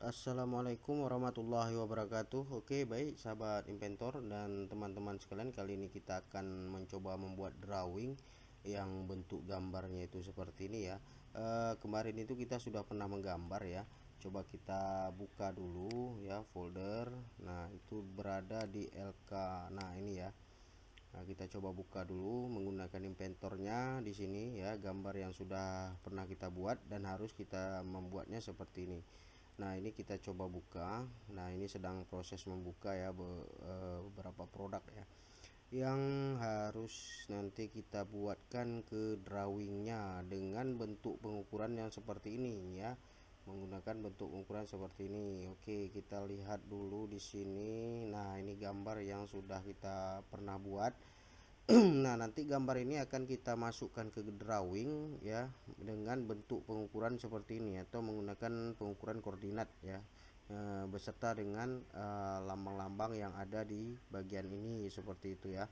Assalamualaikum warahmatullahi wabarakatuh. Oke, baik sahabat inventor dan teman-teman sekalian, kali ini kita akan mencoba membuat drawing yang bentuk gambarnya itu seperti ini ya. Kemarin itu kita sudah pernah menggambar ya. Coba kita buka dulu ya folder. Nah, itu berada di LK. Nah, ini ya. Nah, kita coba buka dulu menggunakan inventornya di sini ya, gambar yang sudah pernah kita buat dan harus kita membuatnya seperti ini. Nah, ini kita coba buka. Nah, ini sedang proses membuka ya beberapa produk ya yang harus nanti kita buatkan ke drawingnya dengan bentuk pengukuran yang seperti ini ya, menggunakan bentuk pengukuran seperti ini. Oke, kita lihat dulu di sini. Nah, ini gambar yang sudah kita pernah buat. Nah, nanti gambar ini akan kita masukkan ke drawing ya dengan bentuk pengukuran seperti ini atau menggunakan pengukuran koordinat ya, beserta dengan lambang-lambang yang ada di bagian ini seperti itu ya.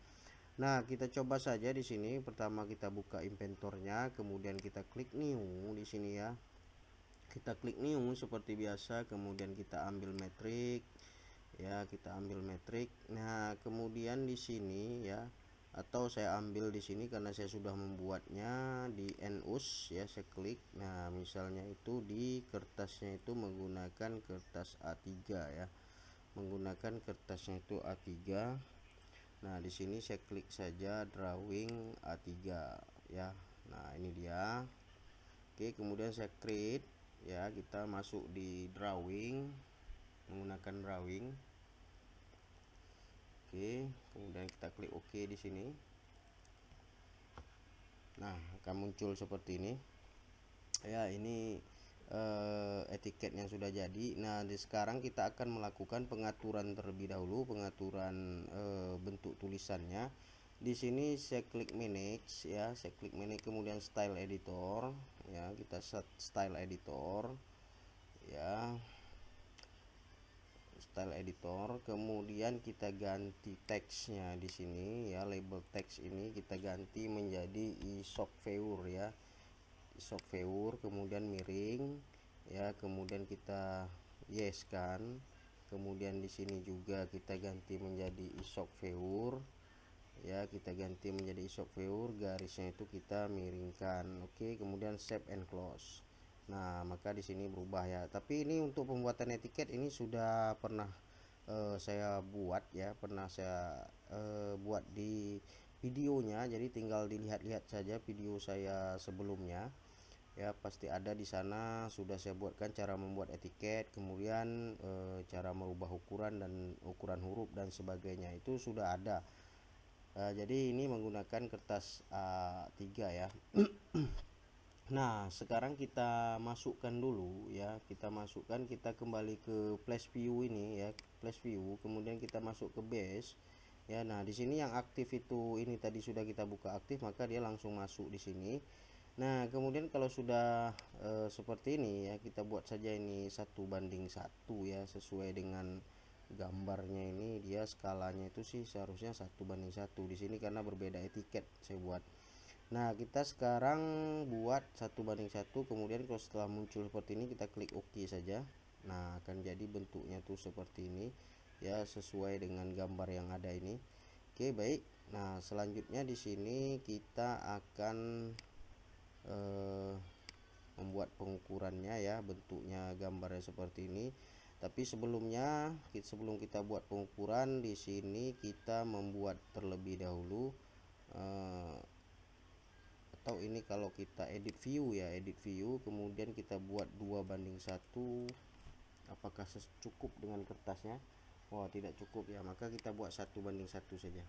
Nah, kita coba saja di sini. Pertama kita buka inventornya, kemudian kita klik new di sini ya. Kita klik new seperti biasa, kemudian kita ambil metrik ya, kita ambil metrik. Nah, kemudian di sini ya, atau saya ambil di sini karena saya sudah membuatnya di NUS ya, saya klik. Nah, misalnya itu di kertasnya itu menggunakan kertas A3 ya, menggunakan kertasnya itu A3. Nah, di sini saya klik saja drawing A3 ya. Nah, ini dia. Oke, kemudian saya create ya, kita masuk di drawing, menggunakan drawing. Oke, kemudian kita klik OK di sini. Nah, akan muncul seperti ini ya. Ini etiket yang sudah jadi. Nah, sekarang kita akan melakukan pengaturan terlebih dahulu, pengaturan bentuk tulisannya. Di sini saya klik manage ya, saya klik manage, kemudian style editor ya, kita set style editor ya, style editor. Kemudian kita ganti teksnya di sini ya, label teks ini kita ganti menjadi isokveur ya, isokveur, kemudian miring ya, kemudian kita yes kan, kemudian di sini juga kita ganti menjadi isokveur ya, kita ganti menjadi isokveur, garisnya itu kita miringkan. Oke, kemudian save and close. Nah, maka di sini berubah ya. Tapi ini untuk pembuatan etiket ini sudah pernah saya buat ya, pernah saya buat di videonya, jadi tinggal dilihat-lihat saja video saya sebelumnya ya, pasti ada di sana. Sudah saya buatkan cara membuat etiket, kemudian cara merubah ukuran dan ukuran huruf dan sebagainya, itu sudah ada. Jadi ini menggunakan kertas A3 ya. Nah, sekarang kita masukkan dulu ya, kita masukkan, kita kembali ke flash view ini ya, flash view, kemudian kita masuk ke base ya. Nah, di sini yang aktif itu ini tadi sudah kita buka aktif, maka dia langsung masuk di sini. Nah, kemudian kalau sudah seperti ini ya, kita buat saja ini 1:1 ya, sesuai dengan gambarnya. Ini dia skalanya itu sih seharusnya 1:1 di sini karena berbeda etiket saya buat. Nah, kita sekarang buat 1:1, kemudian kalau setelah muncul seperti ini kita klik OK saja. Nah, akan jadi bentuknya tuh seperti ini ya, sesuai dengan gambar yang ada ini. Oke, baik. Nah, selanjutnya di sini kita akan membuat pengukurannya ya, bentuknya gambarnya seperti ini. Tapi sebelumnya, sebelum kita buat pengukuran, di sini kita membuat terlebih dahulu atau ini kalau kita edit view ya, edit view, kemudian kita buat 2:1. Apakah cukup dengan kertasnya? Oh, tidak cukup ya, maka kita buat 1:1 saja.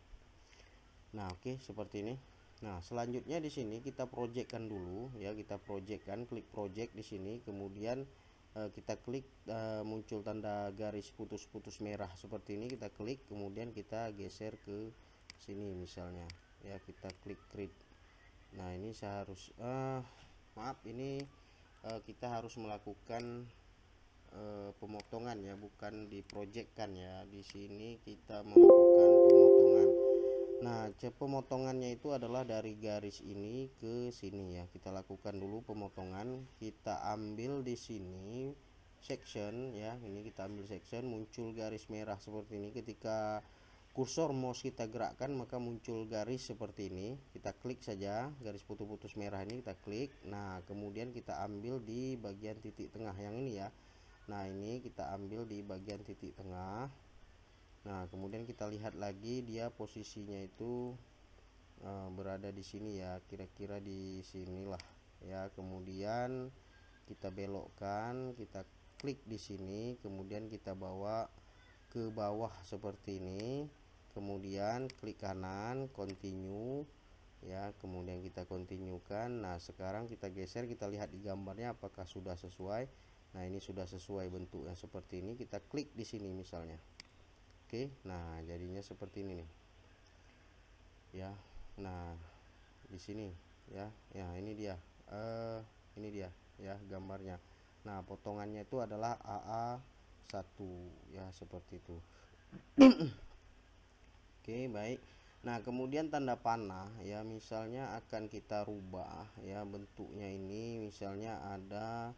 Nah, oke, seperti ini. Nah, selanjutnya di sini kita projectkan dulu ya, kita projectkan, klik project di sini, kemudian kita klik muncul tanda garis putus-putus merah seperti ini, kita klik, kemudian kita geser ke sini misalnya ya, kita klik create. Nah, ini saya harus maaf, ini kita harus melakukan pemotongan ya, bukan diprojectkan ya. Di sini kita melakukan pemotongan. Nah, pemotongannya itu adalah dari garis ini ke sini ya. Kita lakukan dulu pemotongan. Kita ambil di sini section ya, ini kita ambil section, muncul garis merah seperti ini. Ketika kursor mouse kita gerakkan maka muncul garis seperti ini, kita klik saja garis putus-putus merah ini, kita klik. Nah kemudian kita ambil di bagian titik tengah yang ini ya. Nah ini kita ambil di bagian titik tengah. Nah kemudian kita lihat lagi dia posisinya itu berada di sini ya, kira-kira di sinilah ya. Kemudian kita belokkan, kita klik di sini, kemudian kita bawa ke bawah seperti ini, kemudian klik kanan continue ya, kemudian kita continue kan. Nah sekarang kita geser, kita lihat di gambarnya apakah sudah sesuai. Nah ini sudah sesuai bentuknya seperti ini, kita klik di sini misalnya. Oke, nah jadinya seperti ini nih ya. Nah di sini ya, ya ini dia ya gambarnya. Nah potongannya itu adalah AA1 ya, seperti itu. Oke baik. Nah kemudian tanda panah ya, misalnya akan kita rubah ya bentuknya ini. Misalnya ada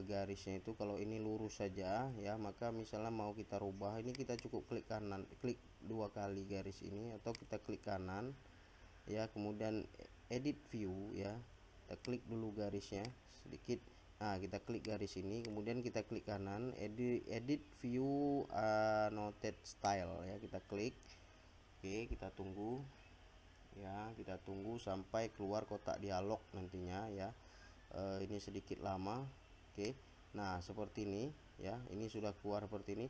garisnya itu, kalau ini lurus saja ya, maka misalnya mau kita rubah ini, kita cukup klik kanan, klik 2 kali garis ini, atau kita klik kanan ya, kemudian edit view ya, kita klik dulu garisnya sedikit. Nah kita klik garis ini, kemudian kita klik kanan, edit view annotate style ya, kita klik. Oke kita tunggu ya, kita tunggu sampai keluar kotak dialog nantinya ya. Ini sedikit lama. Oke, nah seperti ini ya, ini sudah keluar seperti ini.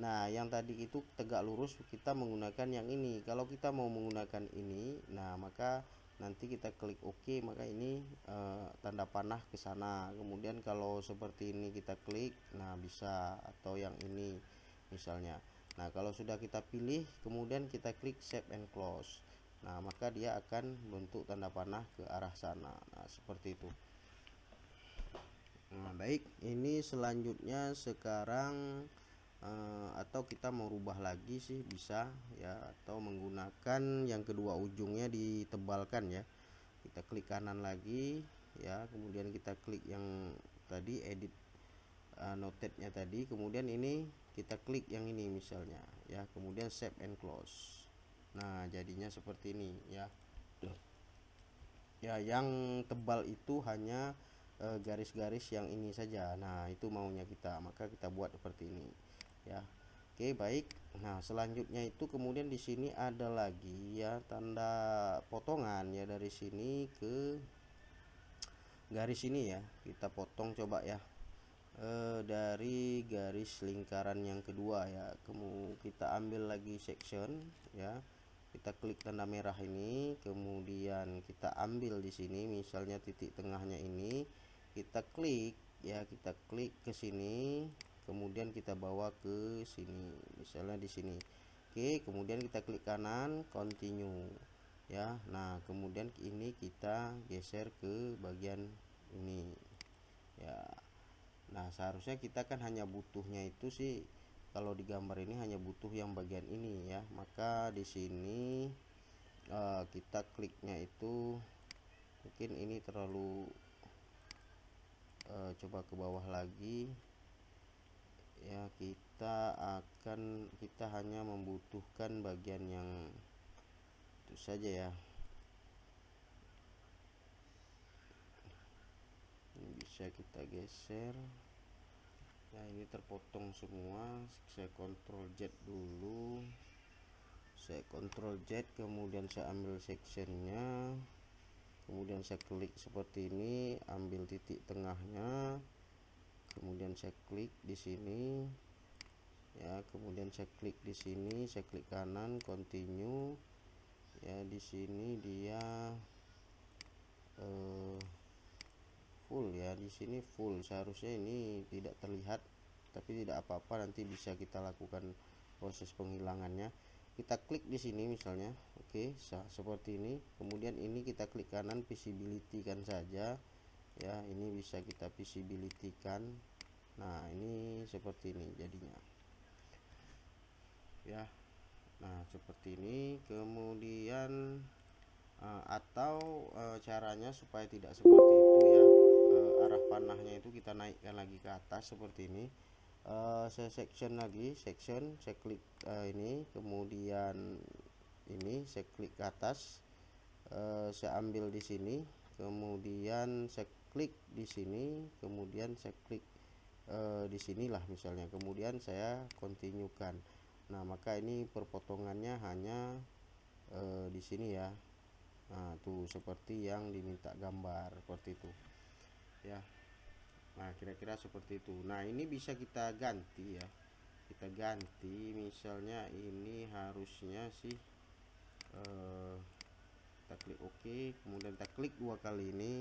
Nah yang tadi itu tegak lurus, kita menggunakan yang ini. Kalau kita mau menggunakan ini, nah maka nanti kita klik OK, maka ini tanda panah ke sana. Kemudian kalau seperti ini kita klik, nah bisa, atau yang ini misalnya. Nah kalau sudah kita pilih, kemudian kita klik save and close, nah maka dia akan bentuk tanda panah ke arah sana. Nah seperti itu. Nah baik, ini selanjutnya sekarang atau kita mau rubah lagi sih bisa ya, atau menggunakan yang kedua ujungnya ditebalkan ya. Kita klik kanan lagi ya, kemudian kita klik yang tadi edit notate-nya tadi, kemudian ini kita klik yang ini misalnya ya, kemudian save and close. Nah jadinya seperti ini ya. Ya yang tebal itu hanya garis-garis yang ini saja. Nah itu maunya kita, maka kita buat seperti ini ya. Oke baik. Nah selanjutnya itu kemudian di sini ada lagi ya tanda potongan ya, dari sini ke garis ini ya, kita potong coba ya. Dari garis lingkaran yang kedua ya, kemudian kita ambil lagi section ya, kita klik tanda merah ini, kemudian kita ambil di sini misalnya titik tengahnya ini, kita klik ya, kita klik ke sini, kemudian kita bawa ke sini misalnya di sini. Oke kemudian kita klik kanan continue ya. Nah kemudian ini kita geser ke bagian ini ya. Nah seharusnya kita kan hanya butuhnya itu sih, kalau di gambar ini hanya butuh yang bagian ini ya, maka di sini kita kliknya itu mungkin ini terlalu coba ke bawah lagi ya. Kita hanya membutuhkan bagian yang itu saja ya. Ini bisa kita geser ya, ini terpotong semua. Saya Ctrl Z dulu, saya Ctrl Z, kemudian saya ambil sectionnya, kemudian saya klik seperti ini, ambil titik tengahnya, kemudian saya klik di sini ya, kemudian saya klik di sini, saya klik kanan continue ya. Di sini dia full ya, di sini full. Seharusnya ini tidak terlihat, tapi tidak apa-apa, nanti bisa kita lakukan proses penghilangannya. Kita klik di sini misalnya. Oke seperti ini, kemudian ini kita klik kanan, visibility kan saja ya, ini bisa kita visibility kan. Nah ini seperti ini jadinya ya. Nah seperti ini. Kemudian atau caranya supaya tidak seperti itu ya, arah panahnya itu kita naik naikkan lagi ke atas seperti ini. Saya section lagi, saya klik ini, kemudian ini saya klik ke atas, saya ambil di sini, kemudian saya klik di sini, kemudian saya klik di sinilah misalnya, kemudian saya continue kan. Nah maka ini perpotongannya hanya di sini ya. Nah tuh seperti yang diminta gambar seperti itu ya. Nah kira-kira seperti itu. Nah ini bisa kita ganti ya, kita ganti misalnya ini harusnya sih kita klik OK, kemudian kita klik 2 kali ini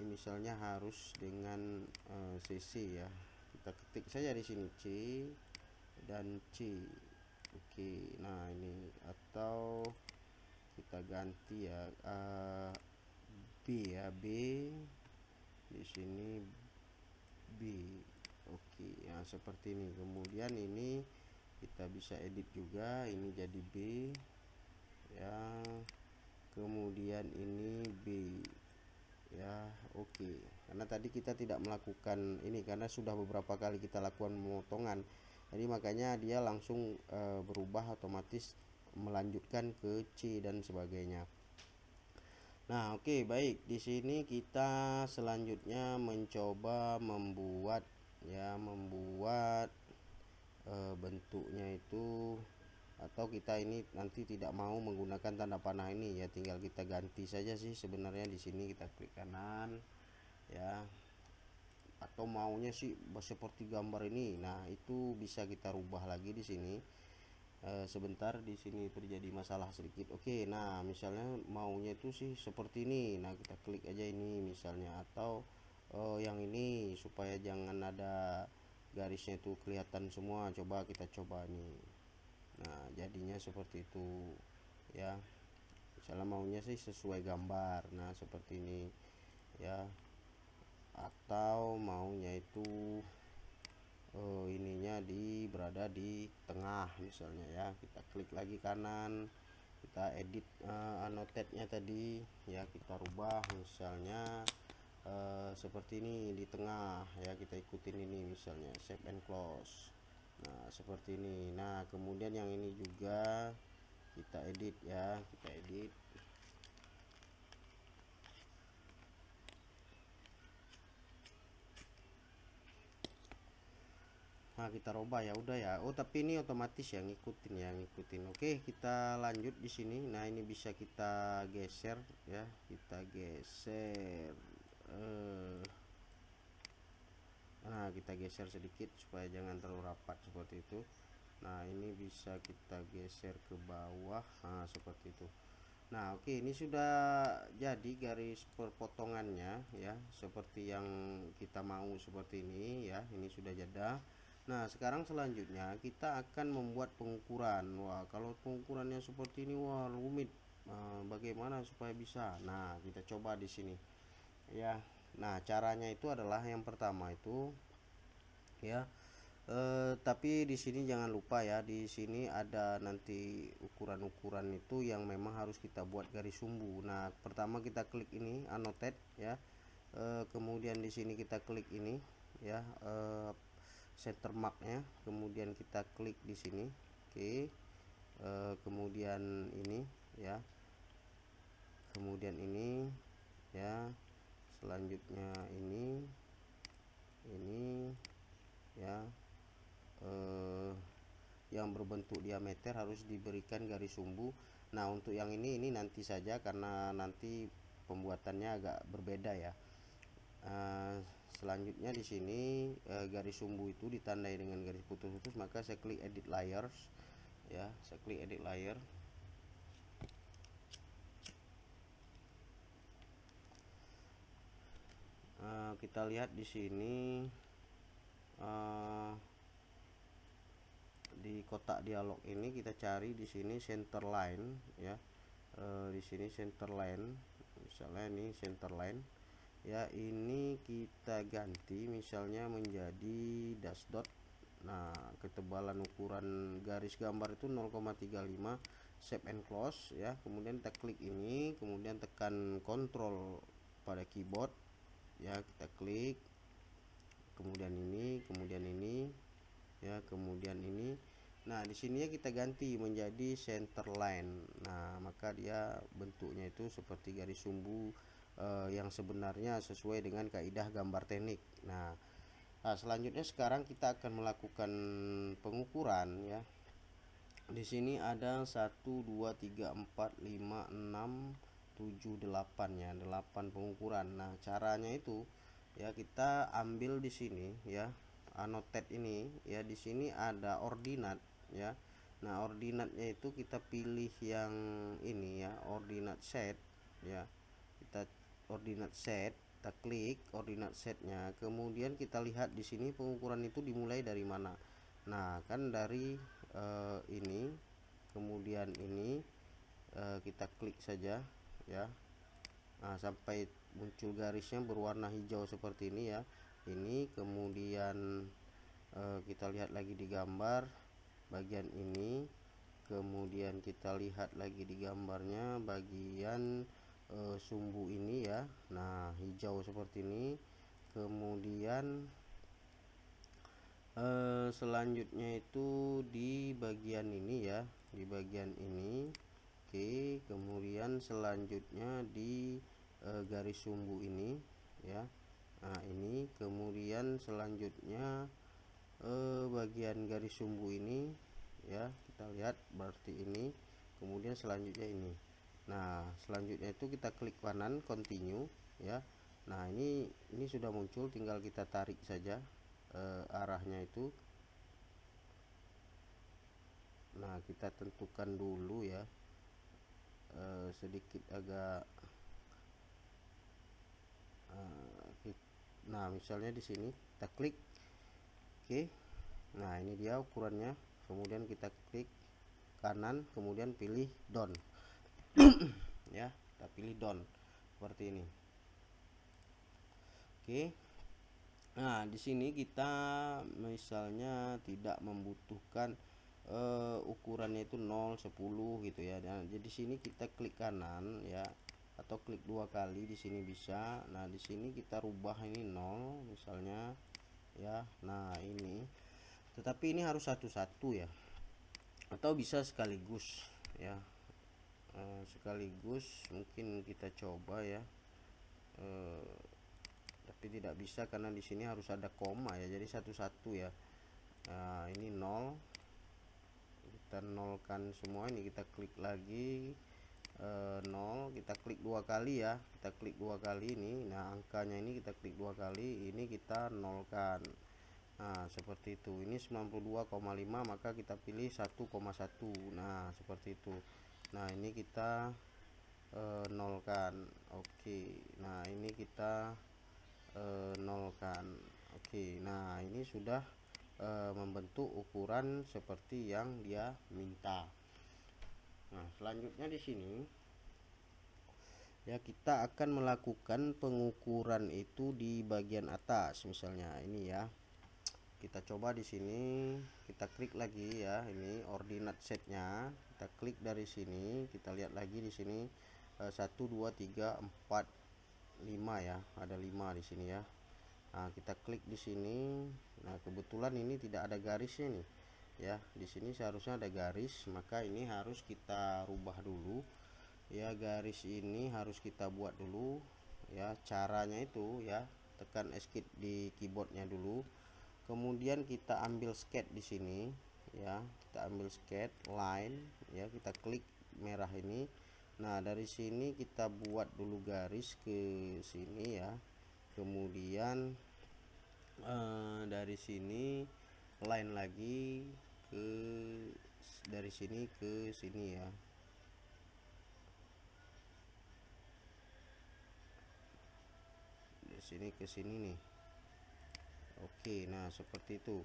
misalnya harus dengan CC ya, kita ketik saja di sini C dan C. Oke, nah ini atau kita ganti ya B ya, B di sini B. Oke, ya seperti ini. Kemudian ini kita bisa edit juga, ini jadi B ya, kemudian ini B ya. Oke, karena tadi kita tidak melakukan ini karena sudah beberapa kali kita lakukan pemotongan, jadi makanya dia langsung berubah otomatis melanjutkan ke C dan sebagainya. Nah oke, baik, di sini kita selanjutnya mencoba membuat ya, bentuknya itu, atau kita ini nanti tidak mau menggunakan tanda panah ini ya, tinggal kita ganti saja sih sebenarnya. Di sini kita klik kanan ya, atau maunya sih seperti gambar ini, nah itu bisa kita rubah lagi di sini. Sebentar, di sini terjadi masalah sedikit. Oke, nah misalnya maunya itu sih seperti ini, nah kita klik aja ini misalnya, atau yang ini supaya jangan ada garisnya itu kelihatan semua, coba kita coba nih. Nah jadinya seperti itu ya, misalnya maunya sih sesuai gambar, nah seperti ini ya, atau maunya itu ininya berada di tengah misalnya ya, kita klik lagi kanan, kita edit annotate-nya tadi ya, kita rubah misalnya seperti ini di tengah ya, kita ikutin ini misalnya save and close. Nah seperti ini. Nah kemudian yang ini juga kita edit ya, kita edit. Nah kita rubah ya, udah ya. Oh tapi ini otomatis ya, ngikutin ya, ngikutin. Oke, kita lanjut di sini. Nah ini bisa kita geser ya, kita geser. Nah kita geser sedikit supaya jangan terlalu rapat seperti itu. Nah ini bisa kita geser ke bawah, nah seperti itu. Nah oke, ini sudah jadi garis perpotongannya ya, seperti yang kita mau seperti ini ya, ini sudah jadi. Nah sekarang selanjutnya kita akan membuat pengukuran. Wah kalau pengukurannya seperti ini, wah rumit. Bagaimana supaya bisa? Nah kita coba di sini ya. Nah caranya itu adalah yang pertama itu ya, tapi di sini jangan lupa ya, di sini ada nanti ukuran-ukuran itu yang memang harus kita buat garis sumbu. Nah pertama kita klik ini annotate ya, kemudian di sini kita klik ini ya, center marknya, kemudian kita klik di sini. Oke, kemudian ini ya, kemudian ini ya, selanjutnya ini ya, yang berbentuk diameter harus diberikan garis sumbu. Nah untuk yang ini nanti saja karena nanti pembuatannya agak berbeda ya. Selanjutnya di sini garis sumbu itu ditandai dengan garis putus-putus, maka saya klik edit layers ya, saya klik edit layer. Kita lihat di sini di kotak dialog ini kita cari di sini center line ya, di sini center line, misalnya ini center line ya, ini kita ganti misalnya menjadi dash dot. Nah ketebalan ukuran garis gambar itu 0,35, save and close ya, kemudian kita klik ini, kemudian tekan kontrol pada keyboard ya, kita klik kemudian ini. Nah di sini kita ganti menjadi center line. Nah maka dia bentuknya itu seperti garis sumbu yang sebenarnya sesuai dengan kaidah gambar teknik. Nah, selanjutnya sekarang kita akan melakukan pengukuran ya. Di sini ada 1 2 3 4 5 6 7 8 ya, 8 pengukuran. Nah caranya itu ya, kita ambil di sini ya, annotate ini ya, di sini ada ordinat ya. Nah ordinatnya itu kita pilih yang ini ya, ordinat set ya. Kita ordinat set, kita klik ordinat setnya, kemudian kita lihat di sini pengukuran itu dimulai dari mana. Nah kan dari ini, kemudian ini kita klik saja ya. Nah sampai muncul garisnya berwarna hijau seperti ini ya. Ini kemudian kita lihat lagi di gambar bagian ini, kemudian kita lihat lagi di gambarnya bagian sumbu ini ya. Nah hijau seperti ini, kemudian selanjutnya itu di bagian ini ya, di bagian ini. Oke, kemudian selanjutnya di garis sumbu ini ya. Nah ini kemudian selanjutnya bagian garis sumbu ini ya, kita lihat berarti ini, kemudian selanjutnya ini. Nah selanjutnya itu kita klik kanan continue ya. Nah ini sudah muncul, tinggal kita tarik saja arahnya itu. Nah kita tentukan dulu ya, sedikit agak nah misalnya di sini kita klik. Oke, nah ini dia ukurannya, kemudian kita klik kanan, kemudian pilih down ya, kita pilih down seperti ini. Oke, nah di sini kita misalnya tidak membutuhkan ukurannya itu 0 10 gitu ya. Nah jadi sini kita klik kanan ya, atau klik 2 kali di sini bisa. Nah di sini kita rubah ini 0 misalnya ya. Nah ini, tetapi ini harus satu-satu ya, atau bisa sekaligus ya. Sekaligus mungkin kita coba ya, tapi tidak bisa karena di sini harus ada koma ya, jadi satu-satu ya. Nah ini 0, kita nolkan semua. Ini kita klik lagi 0, kita klik 2 kali ya, kita klik 2 kali ini. Nah angkanya ini kita klik 2 kali, ini kita nolkan. Nah seperti itu. Ini 92,5, maka kita pilih 1,1. Nah seperti itu. Nah ini kita nolkan. Oke, nah ini kita nolkan. Oke, nah ini sudah membentuk ukuran seperti yang dia minta. Nah selanjutnya di sini ya, kita akan melakukan pengukuran itu di bagian atas. Misalnya ini ya, kita coba di sini, kita klik lagi ya, ini ordinat setnya, kita klik dari sini, kita lihat lagi di sini 1 2 3 4 5 ya, ada 5 di sini ya. Nah kita klik di sini. Nah kebetulan ini tidak ada garisnya nih ya, di sini seharusnya ada garis, maka ini harus kita rubah dulu ya. Garis ini harus kita buat dulu ya. Caranya itu ya, tekan escape di keyboardnya dulu, kemudian kita ambil sketch di sini ya, kita ambil sketch line ya, kita klik merah ini. Nah dari sini kita buat dulu garis ke sini ya, kemudian dari sini line lagi ke, dari sini ke sini ya. Dari sini ke sini nih. Oke, nah seperti itu.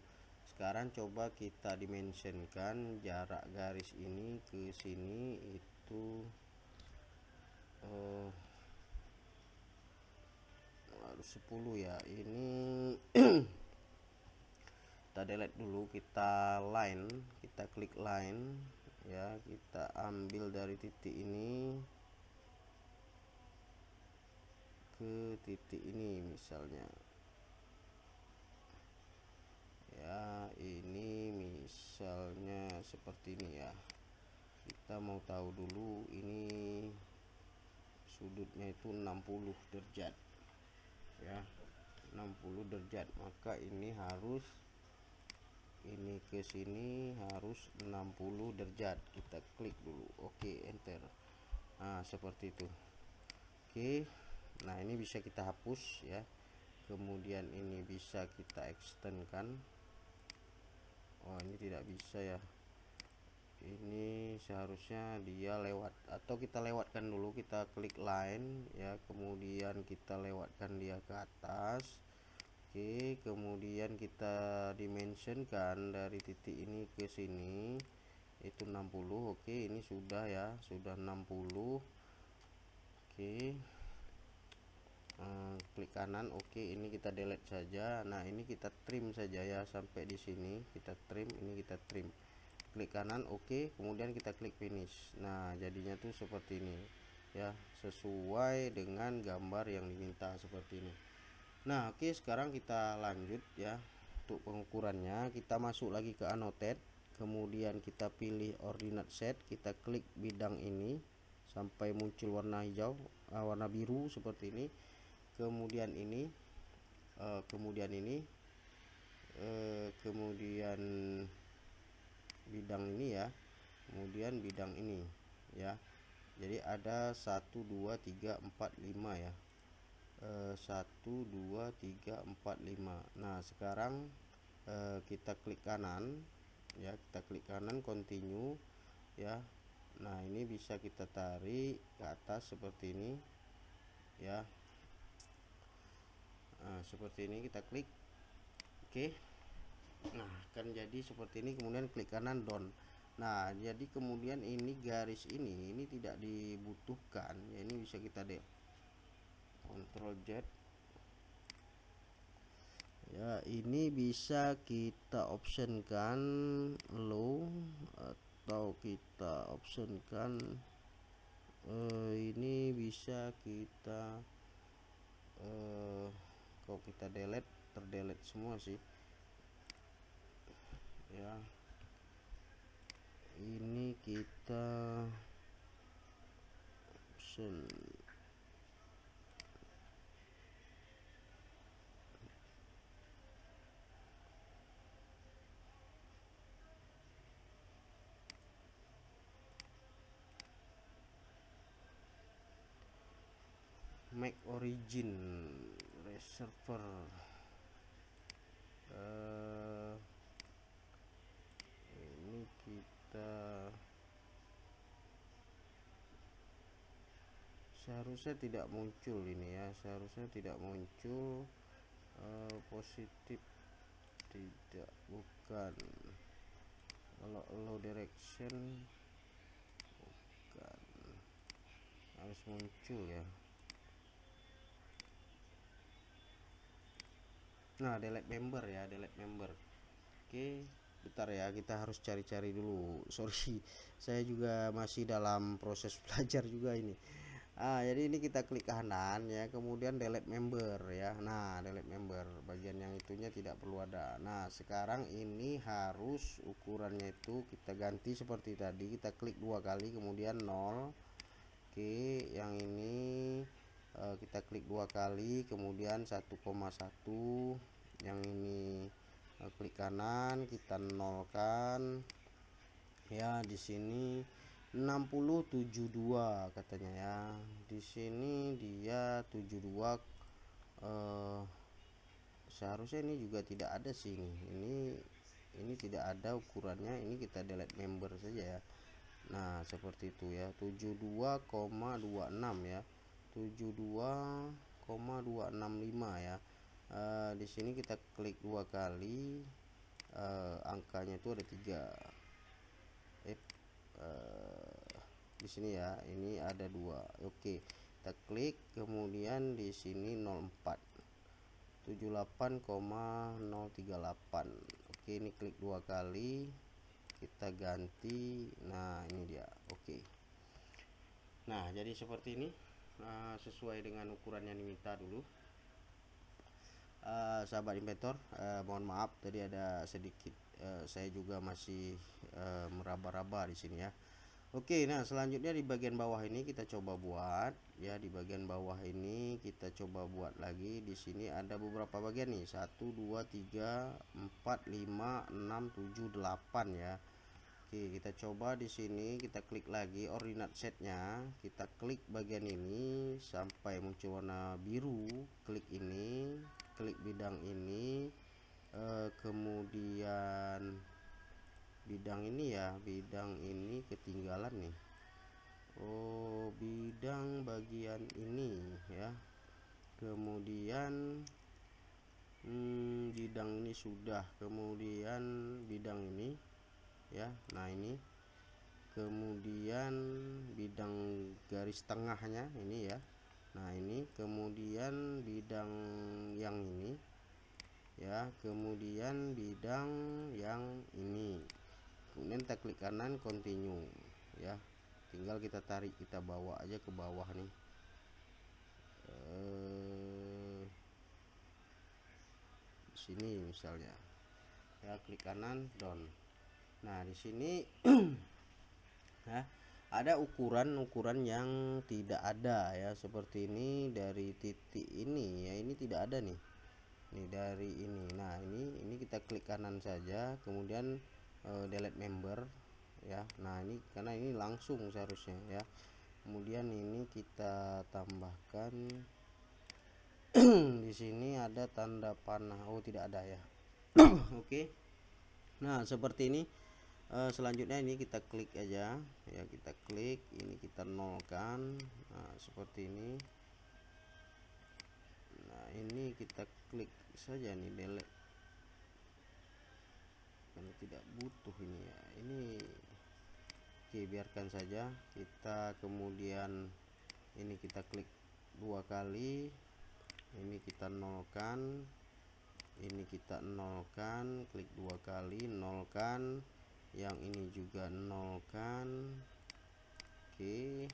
Sekarang coba kita dimensionkan jarak garis ini ke sini itu harus 10 ya. Ini kita delete dulu, kita line, kita klik line ya, kita ambil dari titik ini ke titik ini misalnya ya, ini misalnya seperti ini ya. Kita mau tahu dulu ini sudutnya itu 60 derajat ya, 60 derajat, maka ini harus ini ke sini harus 60 derajat. Kita klik dulu, oke, enter. Nah seperti itu. Oke, nah ini bisa kita hapus ya, kemudian ini bisa kita extend kan. Oh ini tidak bisa ya, ini seharusnya dia lewat, atau kita lewatkan dulu, kita klik line ya, kemudian kita lewatkan dia ke atas. Oke, kemudian kita dimensionkan dari titik ini ke sini itu 60. Oke, ini sudah ya, sudah 60. Oke, klik kanan. Oke, ini kita delete saja. Nah ini kita trim saja ya, sampai di sini kita trim, ini kita trim. Klik kanan, oke, kemudian kita klik finish. Nah jadinya tuh seperti ini ya, sesuai dengan gambar yang diminta seperti ini. Nah oke, sekarang kita lanjut ya. Untuk pengukurannya kita masuk lagi ke annotate, kemudian kita pilih ordinate set, kita klik bidang ini sampai muncul warna hijau, warna biru seperti ini. Kemudian ini kemudian bidang ini ya, kemudian bidang ini ya. Jadi ada 1 2 3 4 5 ya, 1 2 3 4 5. Nah sekarang kita klik kanan ya, kita klik kanan continue ya. Nah ini bisa kita tarik ke atas seperti ini ya. Nah seperti ini kita klik, oke. Nah akan jadi seperti ini, kemudian klik kanan down. Nah jadi kemudian ini garis ini tidak dibutuhkan ya, ini bisa kita Ctrl Z ya, ini bisa kita optionkan low atau kita optionkan ini bisa kita kalau kita delete, terdelete semua sih ya. Ini kita option make origin reservoir. Ini kita seharusnya tidak muncul ini ya, seharusnya tidak muncul positif, tidak, bukan. Kalau low direction bukan, harus muncul ya. Nah delete member ya, delete member. Oke, bentar ya, kita harus cari-cari dulu, sorry saya juga masih dalam proses belajar juga ini. Jadi ini kita klik kanan ya, kemudian delete member ya. Nah delete member, bagian yang itunya tidak perlu ada. Nah sekarang ini harus ukurannya itu kita ganti seperti tadi, kita klik 2 kali kemudian 0. Oke, yang ini kita klik 2 kali kemudian 1,1. Yang ini klik kanan, kita nolkan ya. Di sini 6072 katanya ya, di sini dia 72. Seharusnya ini juga tidak ada sih, ini tidak ada ukurannya, ini kita delete member saja ya. Nah seperti itu ya, 72,26 ya, 72,265 ya. Di sini kita klik 2 kali, angkanya itu ada 3. Di sini ya, ini ada 2. Oke, kita klik, kemudian di sini 04 78,038. Oke, ini klik 2 kali, kita ganti. Nah ini dia, oke. Nah jadi seperti ini, sesuai dengan ukuran yang diminta dulu. sahabat inventor, mohon maaf tadi ada sedikit, saya juga masih meraba-raba di sini ya. Oke, nah selanjutnya di bagian bawah ini kita coba buat ya, di bagian bawah ini kita coba buat lagi. Di sini ada beberapa bagian nih, 1 2 3 4 5 6 7 8 ya. Oke, kita coba di sini, kita klik lagi ordinate setnya, kita klik bagian ini sampai muncul warna biru, klik ini, klik bidang ini, kemudian bidang ini ya, bidang ini ketinggalan nih. Oh, bidang bagian ini ya, kemudian bidang ini sudah, kemudian bidang ini ya, nah ini, kemudian bidang garis tengahnya ini ya, nah ini, kemudian bidang yang ini ya, kemudian bidang yang ini, kemudian kita klik kanan continue ya, tinggal kita tarik, kita bawa aja ke bawah nih, sini misalnya ya, klik kanan down. Nah di sini ya, ada ukuran-ukuran yang tidak ada ya, seperti ini dari titik ini ya, ini tidak ada nih, dari ini. Nah ini kita klik kanan saja, kemudian delete member ya. Nah ini karena ini langsung seharusnya ya, kemudian ini kita tambahkan di sini ada tanda panah, oh tidak ada ya. Oke, nah seperti ini. Selanjutnya ini kita klik aja ya, kita klik ini, kita nolkan. Nah seperti ini. Nah ini kita klik saja nih, delete karena tidak butuh ini ya, ini. Oke, biarkan saja. Kita kemudian ini kita klik 2 kali, ini kita nolkan, ini kita nolkan, klik 2 kali, nolkan, yang ini juga nolkan. Oke,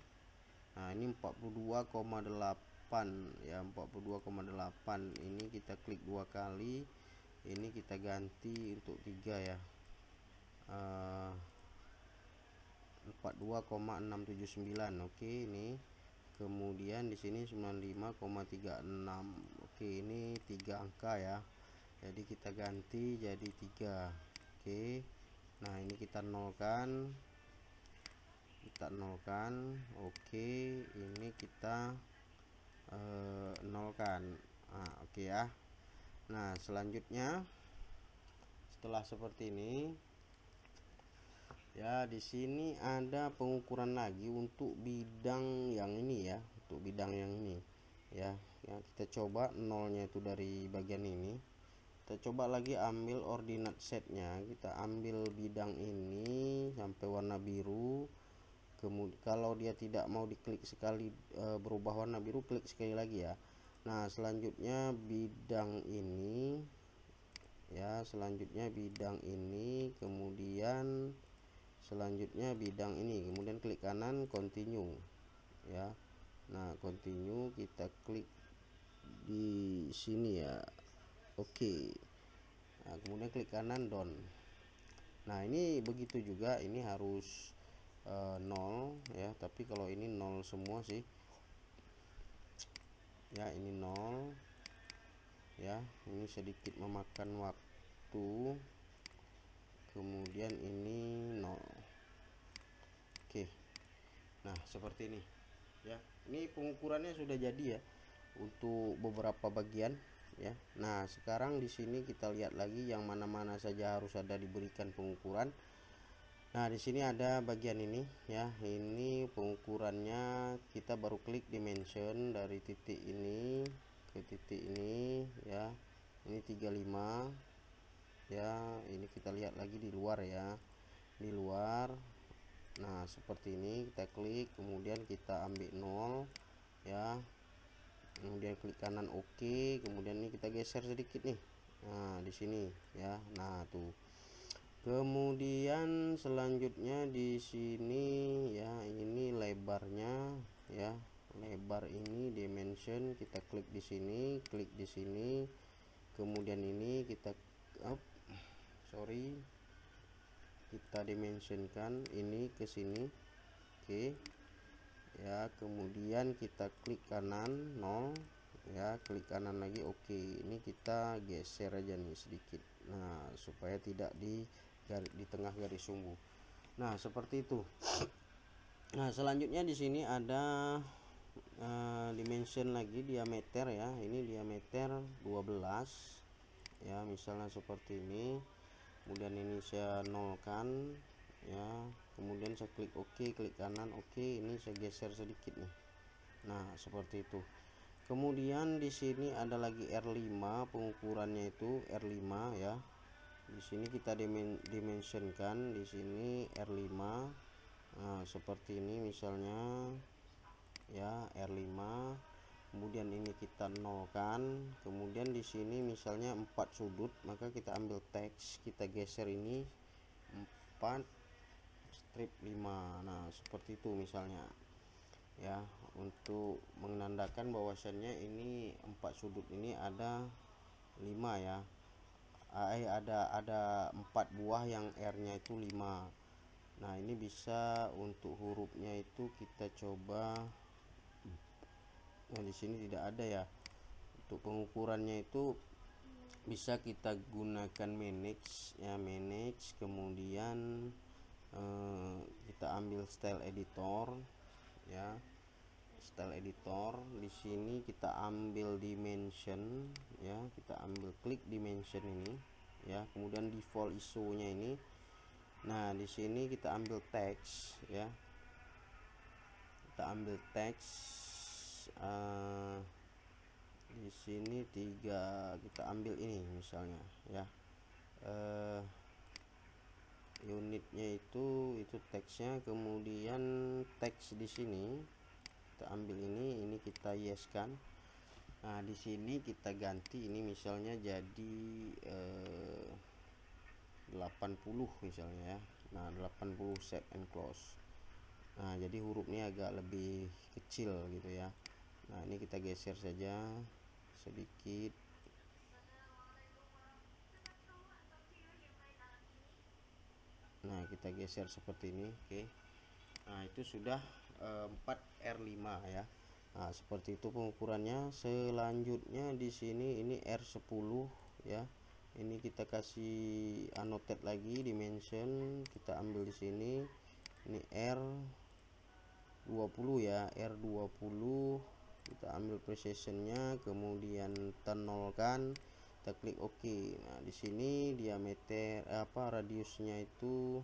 nah ini 42,8 ya, 42,8. Ini kita klik 2 kali, ini kita ganti untuk 3 ya, 42,679. Oke, ini kemudian di sini 95,36. Oke, ini 3 angka ya, jadi kita ganti jadi 3. Oke, nah ini kita nolkan, oke, ini kita nolkan. Nah oke ya. Nah selanjutnya setelah seperti ini ya, di sini ada pengukuran lagi untuk bidang yang ini ya, untuk bidang yang ini ya, yang kita coba nolnya itu dari bagian ini. Kita coba lagi ambil ordinate setnya, kita ambil bidang ini sampai warna biru. Kemudian kalau dia tidak mau diklik sekali, berubah warna biru, klik sekali lagi ya. Nah selanjutnya bidang ini ya, selanjutnya bidang ini, kemudian selanjutnya bidang ini, kemudian klik kanan continue ya. Nah continue, kita klik di sini ya. Oke, nah kemudian klik kanan down. Nah ini begitu juga, ini harus 0 ya, tapi kalau ini 0 semua sih ya, ini 0 ya, ini sedikit memakan waktu, kemudian ini 0. Oke, nah seperti ini ya, ini pengukurannya sudah jadi ya untuk beberapa bagian ya. Nah sekarang di sini kita lihat lagi yang mana-mana saja harus ada diberikan pengukuran. Nah di sini ada bagian ini ya, ini pengukurannya. Kita baru klik dimension dari titik ini ke titik ini ya, ini 35 ya. Ini kita lihat lagi di luar ya, di luar. Nah seperti ini, kita klik, kemudian kita ambil 0 ya, kemudian klik kanan oke, kemudian ini kita geser sedikit nih, nah di sini ya. Nah tuh, kemudian selanjutnya di sini ya, ini lebarnya ya, lebar ini dimension, kita klik di sini, klik di sini, kemudian ini kita kita dimensionkan ini ke sini. Oke ya, kemudian kita klik kanan 0 ya, klik kanan lagi. Oke, ini kita geser aja nih sedikit, nah supaya tidak di tengah garis sumbu. Nah seperti itu. Nah selanjutnya di sini ada dimension lagi, diameter ya. Ini diameter 12 ya, misalnya seperti ini. Kemudian ini saya nolkan ya, kemudian saya klik OK, klik kanan OK, ini saya geser sedikit nih. Nah seperti itu. Kemudian di sini ada lagi R5, pengukurannya itu R5 ya. Di sini kita dimensionkan di sini R5. Nah seperti ini misalnya ya, R5. Kemudian ini kita nolkan, kemudian di sini misalnya 4 sudut, maka kita ambil teks, kita geser ini 4 strip 5. Nah seperti itu misalnya ya, untuk menandakan bahwasannya ini 4 sudut ini ada 5 ya, ada 4 buah yang R nya itu 5. Nah ini bisa untuk hurufnya itu kita coba. Nah di sini tidak ada ya. Untuk pengukurannya itu bisa kita gunakan manage ya, manage, kemudian kita ambil style editor ya, style editor. Di sini kita ambil dimension ya, kita ambil klik dimension ini ya, kemudian default ISO nya ini. Nah di sini kita ambil teks ya, kita ambil teks di sini 3, kita ambil ini misalnya ya, unitnya itu teksnya, kemudian teks di sini kita ambil ini kita yes kan. Nah di sini kita ganti ini misalnya jadi 80 misalnya ya. Nah 80 save and close. Nah jadi hurufnya agak lebih kecil gitu ya. Nah ini kita geser saja sedikit. Nah kita geser seperti ini. Oke, nah itu sudah 4R5 ya. Nah seperti itu pengukurannya. Selanjutnya di sini ini R10 ya, ini kita kasih annotate lagi dimension, kita ambil di sini. Ini R20 ya, R20 kita ambil precisionnya, kemudian tenolkan, kita klik OK. Nah di sini diameter radiusnya itu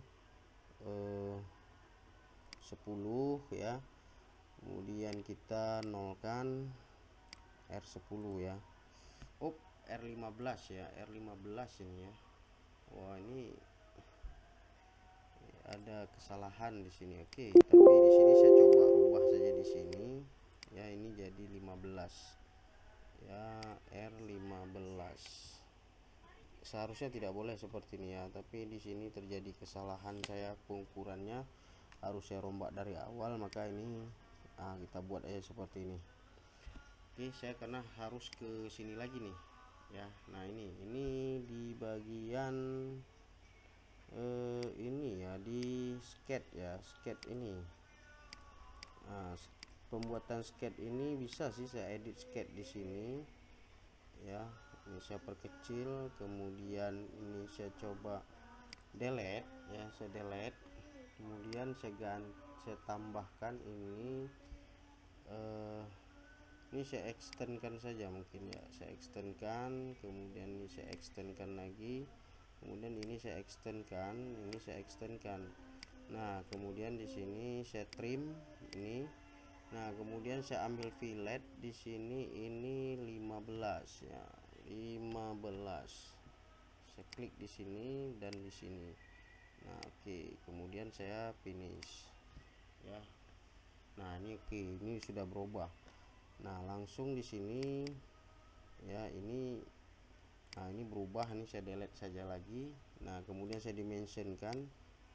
10 ya, kemudian kita nolkan R10 ya. R15 ya, R15 ini ya. Wah ini ada kesalahan di sini. Oke, tapi di sini saya coba rubah saja di sini ya, ini jadi 15 ya, R15. Seharusnya tidak boleh seperti ini ya, tapi di sini terjadi kesalahan saya, pengukurannya harus saya rombak dari awal, maka ini kita buat aja seperti ini. Oke, saya karena harus ke sini lagi nih ya. Nah ini di bagian ini ya, di sketch ya, sketch ini. Nah pembuatan sketch ini bisa sih saya edit sketch di sini ya. Ini saya perkecil, kemudian ini saya coba delete ya, saya delete, kemudian saya tambahkan ini saya extendkan saja mungkin ya, saya extendkan, kemudian ini saya extendkan lagi, kemudian ini saya extendkan, ini saya extendkan. Nah kemudian di sini saya trim ini. Nah kemudian saya ambil fillet di sini, ini 15 ya, 15. Saya klik di sini dan di sini. Nah oke, kemudian saya finish ya. Nah ini oke, ini sudah berubah. Nah langsung di sini ya, ini berubah. Ini saya delete saja lagi. Nah kemudian saya dimensionkan.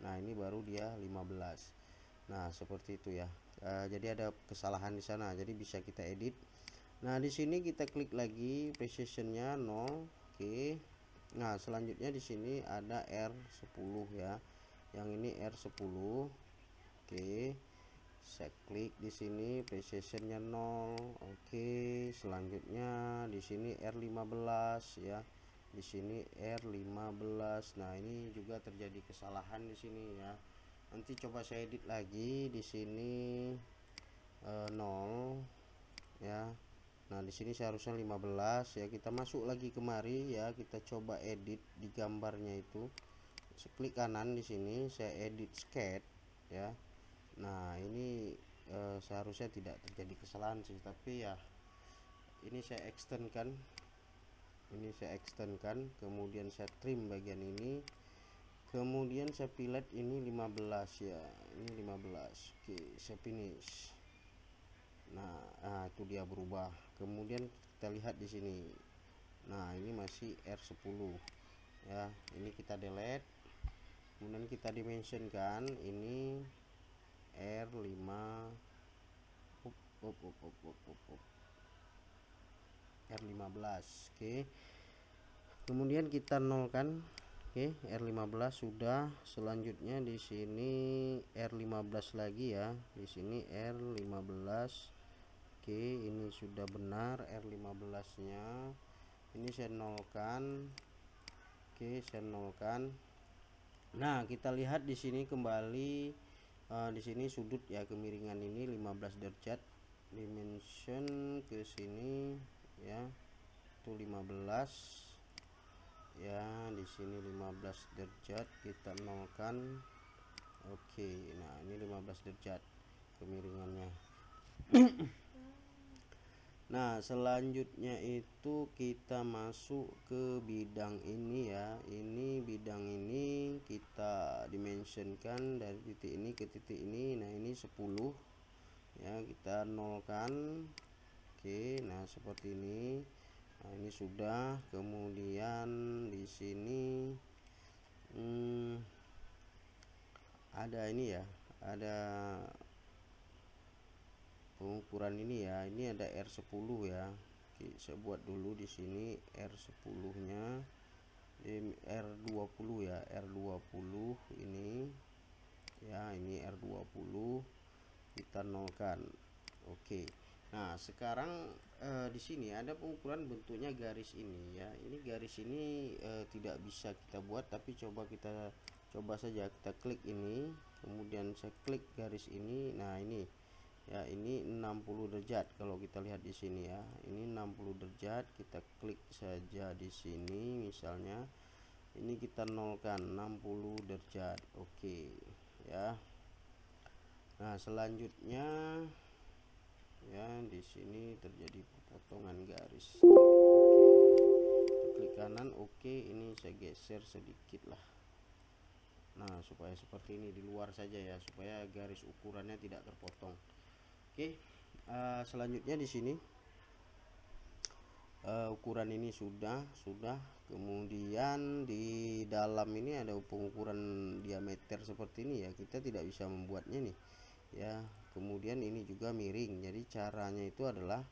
Nah ini baru dia 15. Nah seperti itu ya. Jadi ada kesalahan di sana, jadi bisa kita edit. Nah di sini kita klik lagi precisionnya 0, Oke. Nah, selanjutnya di sini ada R10 ya. Yang ini R10. Oke. Saya klik di sini, precisionnya 0. Oke, selanjutnya di sini R15 ya. Di sini R15. Nah, ini juga terjadi kesalahan di sini ya. Nanti coba saya edit lagi di sini 0 ya. Nah, di sini seharusnya 15 ya. Kita masuk lagi kemari ya, kita coba edit di gambarnya itu. Saya klik kanan di sini, saya edit sketch ya. Nah, ini seharusnya tidak terjadi kesalahan sih, tapi ya ini saya extendkan. Kemudian saya trim bagian ini. Kemudian saya pilih ini 15 ya. Ini 15. Oke, saya finish. Nah, itu dia berubah. Kemudian kita lihat di sini. Nah, ini masih R10 ya. Ini kita delete. Kemudian kita dimensionkan ini R5 R15. Oke. Kemudian kita nolkan. Oke, R15 sudah. Selanjutnya di sini R15 lagi ya. Di sini R15. Oke, ini sudah benar R15-nya. Ini saya nolkan. Oke, saya nolkan. Nah, kita lihat di sini kembali. Di sini sudut ya, kemiringan ini 15 derajat. Dimension ke sini ya, itu 15 ya. Di sini 15 derajat, kita nolkan. Oke, nah ini 15 derajat kemiringannya. Nah, selanjutnya itu kita masuk ke bidang ini ya. Ini bidang ini kita dimensionkan dari titik ini ke titik ini. Nah, ini 10 ya, kita nolkan. Oke, nah seperti ini. Nah, ini sudah. Kemudian di sini ada ini ya, ada pengukuran ini ya. Ini ada R10 ya. Oke, saya buat dulu di sini R10-nya. R20 ya, R20 ini ya, ini R20 kita nolkan. Oke. Nah, sekarang di sini ada pengukuran bentuknya garis ini ya. Ini garis ini tidak bisa kita buat, tapi coba saja kita klik ini, kemudian saya klik garis ini. Nah, ini ya, ini 60 derajat kalau kita lihat di sini ya. Ini 60 derajat, kita klik saja di sini misalnya. Ini kita nolkan 60 derajat. Oke ya. Nah, selanjutnya ya, di sini terjadi potongan garis. Oke. Klik kanan. Oke, ini saya geser sedikit lah. Nah, supaya seperti ini di luar saja ya, supaya garis ukurannya tidak terpotong. Oke, selanjutnya di sini ukuran ini sudah. Kemudian di dalam ini ada pengukuran diameter seperti ini ya. Kita tidak bisa membuatnya nih ya. Kemudian ini juga miring. Jadi caranya itu adalah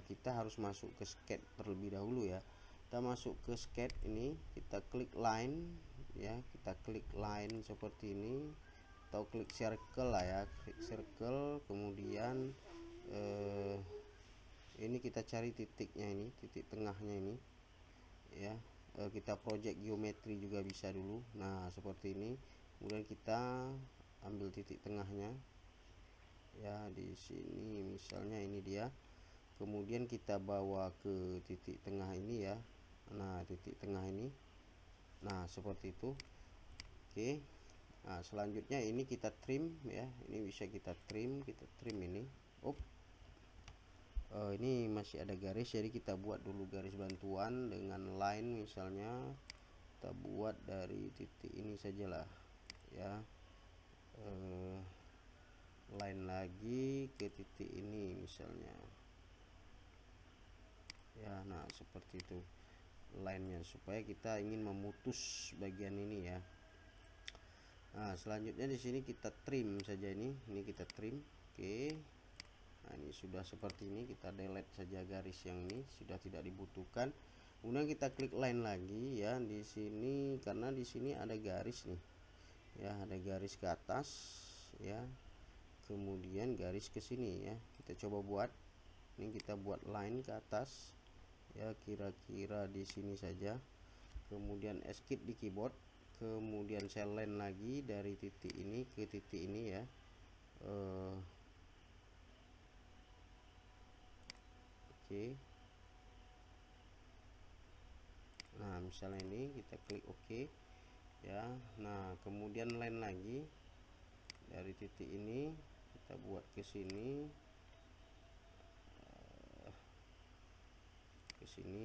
kita harus masuk ke sketch terlebih dahulu ya. Kita masuk ke sketch ini, kita klik line ya, kita klik line seperti ini, atau klik circle lah ya, klik circle. Kemudian ini kita cari titiknya, ini titik tengahnya ini ya. Kita project geometri juga bisa dulu. Nah, seperti ini. Kemudian kita ambil titik tengahnya ya, di sini misalnya ini dia. Kemudian kita bawa ke titik tengah ini ya. Nah, titik tengah ini. Nah, seperti itu. Oke. Nah, selanjutnya ini kita trim ya. Ini bisa kita trim ini. Ini masih ada garis, jadi kita buat dulu garis bantuan dengan line misalnya. Kita buat dari titik ini sajalah ya. Line lagi ke titik ini misalnya ya. Nah, seperti itu line-nya, supaya kita ingin memutus bagian ini ya. Nah, selanjutnya di sini kita trim saja ini kita trim. Oke. Nah, ini sudah seperti ini, kita delete saja garis yang ini, sudah tidak dibutuhkan. Kemudian kita klik line lagi ya di sini, karena di sini ada garis nih ya, ada garis ke atas ya, kemudian garis ke sini ya. Kita coba buat ini, kita buat line ke atas ya, kira-kira di sini saja. Kemudian escape di keyboard, kemudian saya line lagi dari titik ini ke titik ini ya. Oke. Nah misalnya ini kita klik OK ya. Nah kemudian line lagi dari titik ini kita buat ke sini,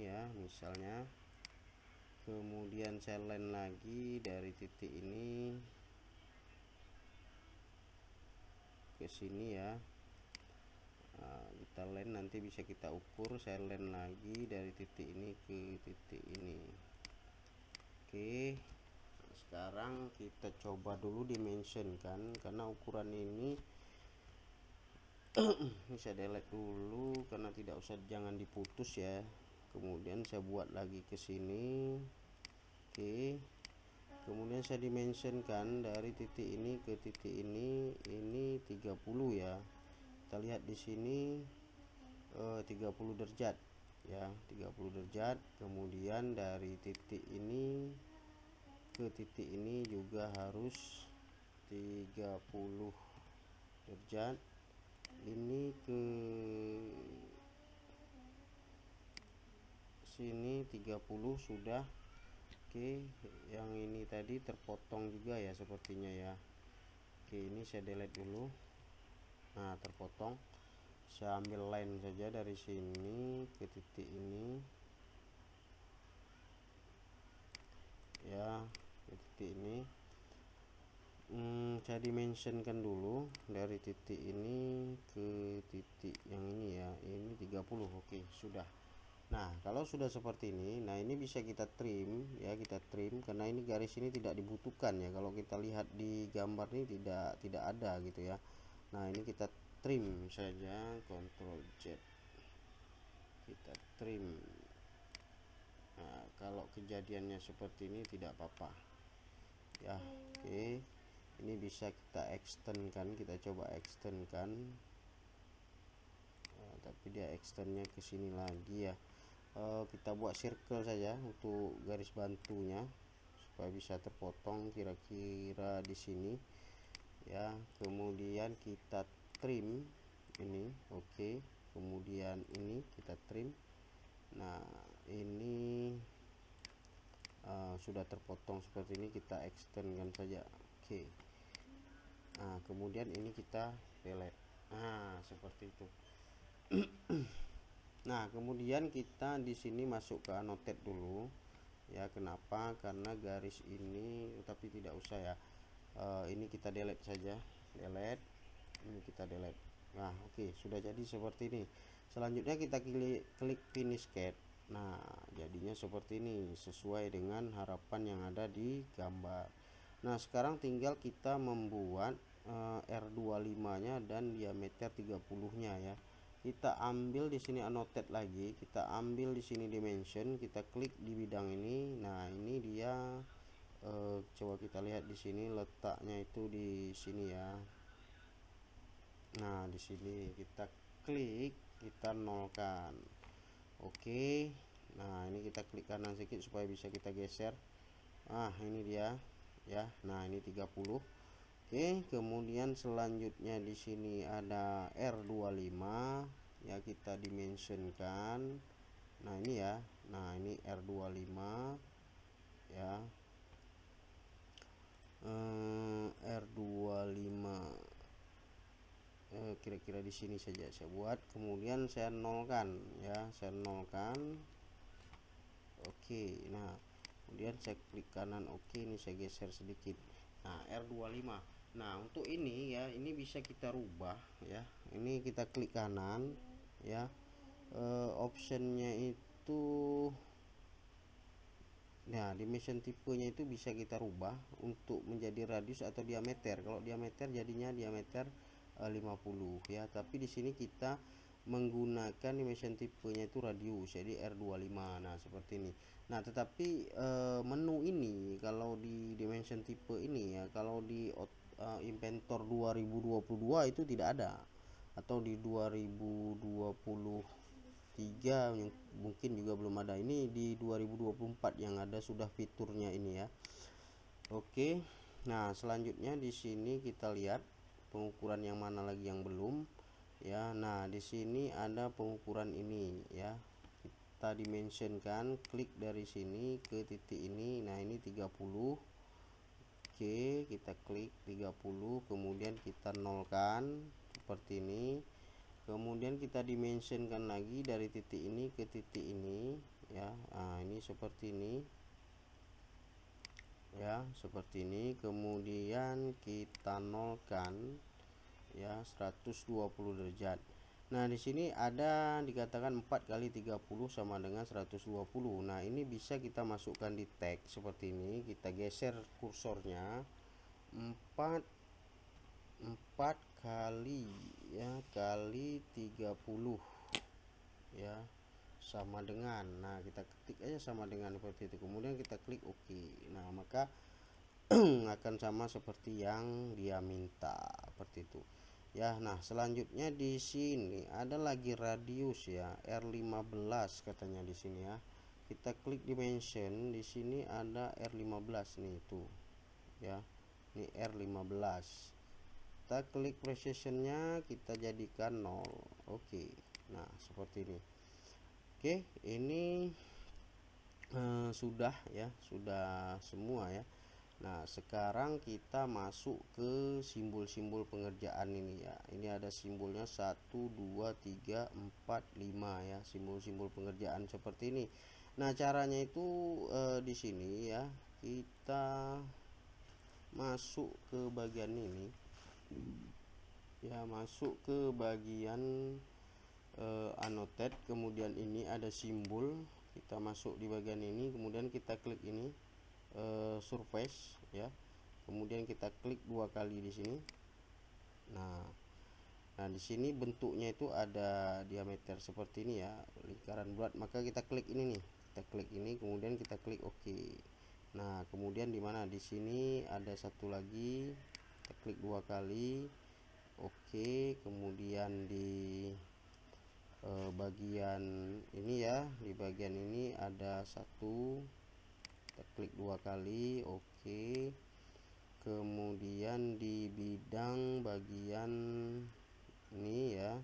ya misalnya. Kemudian saya line lagi dari titik ini ke sini ya. Nah, kita line nanti bisa kita ukur. Saya line lagi dari titik ini ke titik ini. Oke, sekarang kita coba dulu dimensionkan, karena ukuran ini ini saya delete dulu karena tidak usah, jangan diputus ya. Kemudian saya buat lagi ke sini. Oke, kemudian saya dimensionkan dari titik ini ke titik ini 30 ya. Kita lihat di sini 30 derajat ya, 30 derajat. Kemudian dari titik ini ke titik ini juga harus 30 derajat. Ini ke sini 30 sudah. Oke, yang ini tadi terpotong juga ya sepertinya ya. Oke, ini saya delete dulu. Nah terpotong, saya ambil line saja dari sini ke titik ini ya, ke titik ini. Saya dimensionkan dulu dari titik ini ke titik yang ini ya, ini 30. Oke sudah. Nah kalau sudah seperti ini, nah ini bisa kita trim ya, kita trim karena ini garis ini tidak dibutuhkan ya. Kalau kita lihat di gambar ini tidak ada gitu ya. Nah ini kita trim saja, Ctrl Z, kita trim. Nah kalau kejadiannya seperti ini tidak apa-apa ya. Oke, ini bisa kita extend kan, kita coba extend kan. Nah, tapi dia extendnya ke sini lagi ya. Kita buat circle saja untuk garis bantunya supaya bisa terpotong kira-kira di sini ya. Kemudian kita trim ini. Oke, kemudian ini kita trim. Nah ini sudah terpotong seperti ini, kita extendkan saja. Oke, nah kemudian ini kita delete. Nah seperti itu. Nah kemudian kita di sini masuk ke annotate dulu ya. Kenapa? Karena garis ini, tapi tidak usah ya. Ini kita delete saja, delete. Ini kita delete. Nah oke, sudah jadi seperti ini. Selanjutnya kita klik finish CAD. Nah jadinya seperti ini, sesuai dengan harapan yang ada di gambar. Nah sekarang tinggal kita membuat R25 nya dan diameter 30 nya ya. Kita ambil di sini annotate lagi, kita ambil di sini dimension, kita klik di bidang ini. Nah ini dia, coba kita lihat di sini letaknya itu di sini ya. Nah di sini kita klik, kita nolkan. Oke, nah ini kita klik kanan sedikit supaya bisa kita geser. Nah ini dia ya. Nah ini 30. Oke, kemudian selanjutnya di sini ada R25 ya, kita dimensionkan. Nah ini ya, nah ini R25 ya, R25 kira-kira di sini saja saya buat. Kemudian saya nolkan ya, saya nolkan. Oke, nah kemudian saya klik kanan. Oke, ini saya geser sedikit. Nah R25. Nah untuk ini ya, ini bisa kita rubah ya. Ini kita klik kanan ya, optionnya itu, nah dimension tipenya itu bisa kita rubah untuk menjadi radius atau diameter. Kalau diameter jadinya diameter 50 ya, tapi di sini kita menggunakan dimension tipenya itu radius, jadi R25. Nah seperti ini. Nah tetapi menu ini kalau di dimension tipe ini ya, kalau di Inventor 2022 itu tidak ada, atau di 2023 mungkin juga belum ada. Ini di 2024 yang ada sudah fiturnya ini ya. Oke. Nah selanjutnya di sini kita lihat pengukuran yang mana lagi yang belum ya. Nah di sini ada pengukuran ini ya, kita dimensionkan, klik dari sini ke titik ini. Nah ini 30. Oke, kita klik 30, kemudian kita nolkan seperti ini, kemudian kita dimensionkan lagi dari titik ini ke titik ini ya. Nah ini seperti ini ya, seperti ini, kemudian kita nolkan ya 120 derajat. Nah di sini ada dikatakan 4 kali 30 sama dengan 120. Nah ini bisa kita masukkan di teks seperti ini, kita geser kursornya 4 kali ya kali 30 ya sama dengan, nah kita ketik aja sama dengan seperti itu, kemudian kita klik OK. Nah maka akan sama seperti yang dia minta seperti itu ya. Nah selanjutnya di sini ada lagi radius ya, R15 katanya di sini ya. Kita klik dimension, di sini ada R15 nih itu ya, ini R15. Kita klik precisionnya, kita jadikan 0. Oke. Nah seperti ini. Oke, ini sudah ya, sudah semua ya. Nah sekarang kita masuk ke simbol-simbol pengerjaan ini ya. Ini ada simbolnya 1 2 3 4 5 ya, simbol-simbol pengerjaan seperti ini. Nah caranya itu di sini ya, kita masuk ke bagian ini ya, masuk ke bagian annotate, kemudian ini ada simbol, kita masuk di bagian ini, kemudian kita klik ini surface ya, kemudian kita klik 2 kali di sini. Nah di sini bentuknya itu ada diameter seperti ini ya, lingkaran bulat, maka kita klik ini nih, kita klik ini, kemudian kita klik OK. Nah kemudian di mana, di sini ada satu lagi, kita klik 2 kali OK, kemudian di bagian ini ya, di bagian ini ada satu, kita klik 2 kali OK, kemudian di bidang bagian ini ya,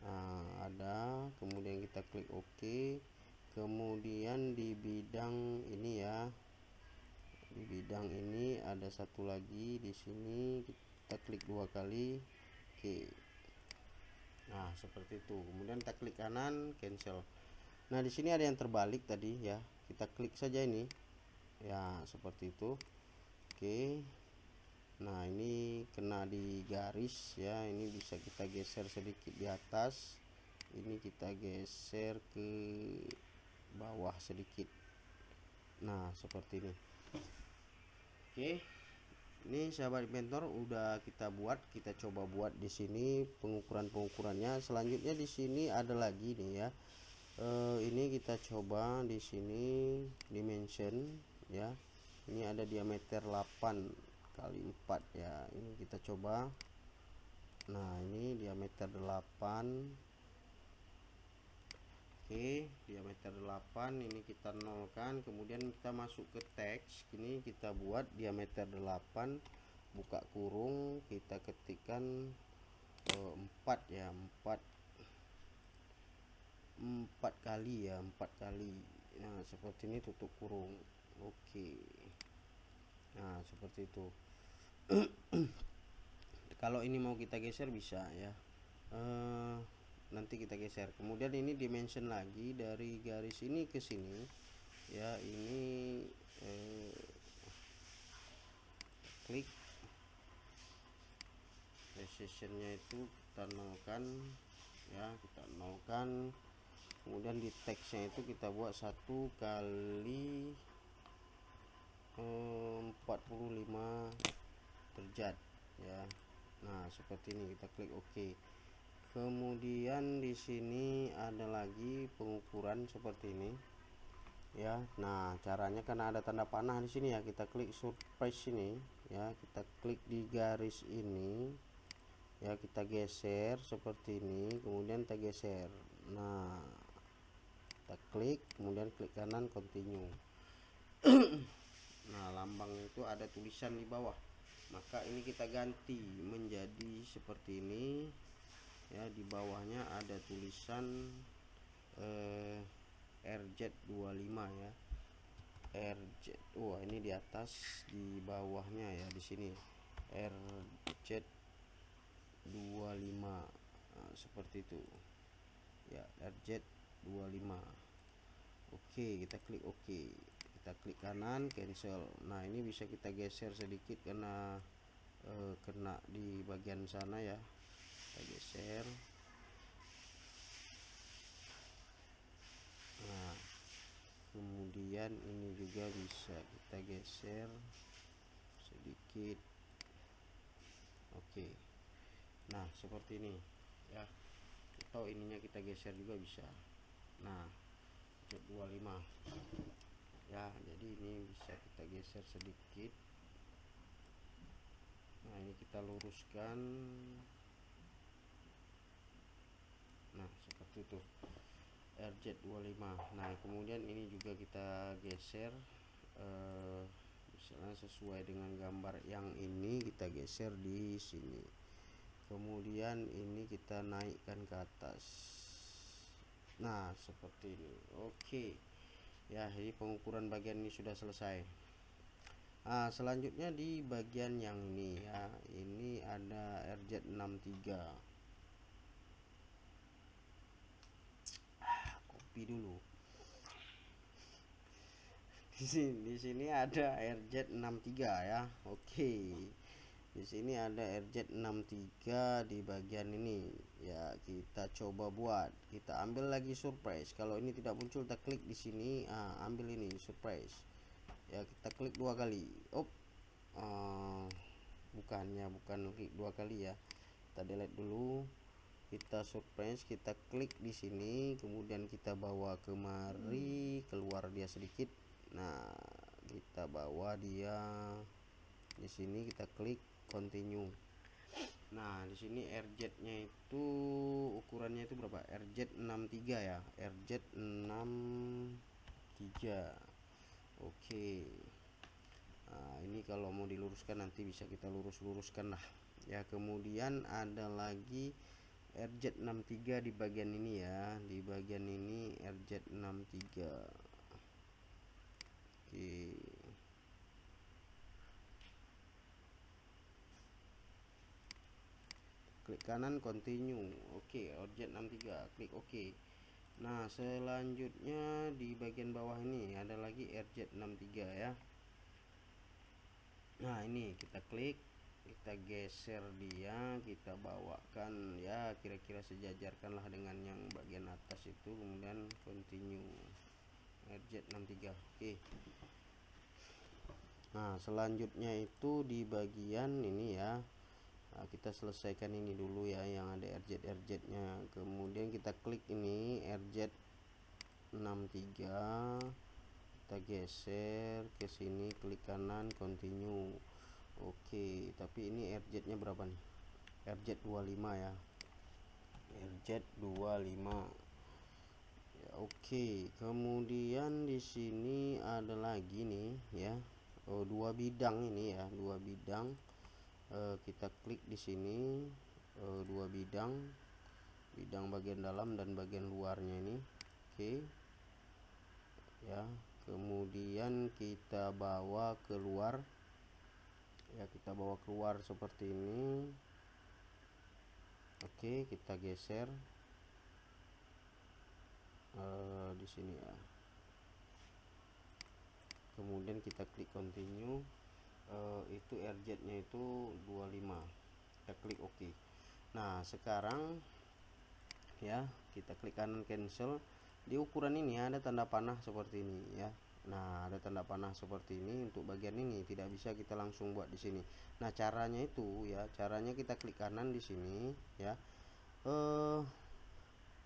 nah ada, kemudian kita klik OK, kemudian di bidang ini ya, di bidang ini ada satu lagi di sini, kita klik 2 kali OK. Nah seperti itu, kemudian kita klik kanan, cancel. Nah di sini ada yang terbalik tadi ya, kita klik saja ini ya, seperti itu. Oke. Nah ini kena di garis ya, ini bisa kita geser sedikit di atas, ini kita geser ke bawah sedikit. Nah seperti ini. Oke. Ini sahabat inventor udah kita buat, kita coba buat di sini pengukurannya. Selanjutnya di sini ada lagi nih ya, ini kita coba di sini dimension ya, ini ada diameter 8 kali 4 ya, ini kita coba. Nah ini diameter 8. Oke, diameter 8 ini kita nolkan, kemudian kita masuk ke teks, ini kita buat diameter 8, buka kurung, kita ketikkan 4 ya, 4 kali ya, 4 kali. Nah seperti ini, tutup kurung. Oke. Nah seperti itu. Kalau ini mau kita geser bisa ya, nanti kita geser. Kemudian ini dimension lagi dari garis ini ke sini ya, ini klik precisionnya itu kita nolkan ya, kita nolkan, kemudian di teksnya itu kita buat 1 kali 45 derajat ya. Nah seperti ini, kita klik OK, Kemudian di sini ada lagi pengukuran seperti ini ya. Nah, caranya karena ada tanda panah di sini ya, kita klik surprise ini ya, kita klik di garis ini ya, kita geser seperti ini, kemudian kita geser. Nah, kita klik, kemudian klik kanan continue. Nah, lambang itu ada tulisan di bawah, maka ini kita ganti menjadi seperti ini ya. Di bawahnya ada tulisan RZ25 ya, RZ. Wah, ini di atas, di bawahnya ya, di sini RZ25. Nah, seperti itu ya, RZ25. Oke, kita klik oke, kita klik kanan cancel. Nah, ini bisa kita geser sedikit karena kena di bagian sana ya, kita geser. Nah, kemudian ini juga bisa kita geser sedikit. Oke, nah seperti ini ya, atau ininya kita geser juga bisa. Nah, 25 ya, jadi ini bisa kita geser sedikit. Nah, ini kita luruskan. Nah, seperti itu RZ25. Nah, kemudian ini juga kita geser misalnya sesuai dengan gambar yang ini, kita geser di sini. Kemudian ini kita naikkan ke atas. Nah, seperti ini. Oke ya, jadi pengukuran bagian ini sudah selesai. Nah, selanjutnya di bagian yang ini ya, ini ada RZ63. Kopi dulu. Di sini ada RZ63 ya. Oke, di sini ada RZ63 di bagian ini ya. Kita coba buat, kita ambil lagi surprise. Kalau ini tidak muncul, kita klik di sini, ambil ini surprise ya, kita klik 2 kali. Bukan klik 2 kali ya, kita delete dulu. Kita surprise, kita klik di sini, kemudian kita bawa kemari, keluar dia sedikit. Nah, kita bawa dia di sini, kita klik continue. Nah, di sini RZ-nya itu ukurannya itu berapa? RZ63 ya, RZ63. Oke. Nah, ini kalau mau diluruskan nanti bisa kita luruskan lah ya. Kemudian ada lagi RZ63 di bagian ini ya, di bagian ini RZ63. Oke, klik kanan continue. Oke, RZ63, klik oke. Nah, selanjutnya di bagian bawah ini ada lagi RZ63 ya. Nah, ini kita klik, kita geser dia, kita bawakan ya, kira-kira sejajarkanlah dengan yang bagian atas itu, kemudian continue RZ63. Oke. Nah, selanjutnya itu di bagian ini ya. Nah, kita selesaikan ini dulu ya, yang ada RZ nya. Kemudian kita klik ini RZ63, kita geser ke sini, klik kanan continue. Oke, tapi ini RZ nya berapa nih? RZ25 ya, RZ25 ya. Oke, kemudian di sini ada lagi nih ya, dua bidang ini ya, dua bidang. Kita klik di sini, dua bidang bagian dalam dan bagian luarnya ini. Oke ya, kemudian kita bawa keluar ya, kita bawa keluar seperti ini. Oke, kita geser di sini ya, kemudian kita klik continue. Itu RZ nya itu 25, kita klik OK. Nah, sekarang ya, kita klik kanan cancel. Di ukuran ini ada tanda panah seperti ini ya. Nah, ada tanda panah seperti ini untuk bagian ini, tidak bisa kita langsung buat di sini. Nah, caranya itu ya, caranya kita klik kanan di sini ya. eh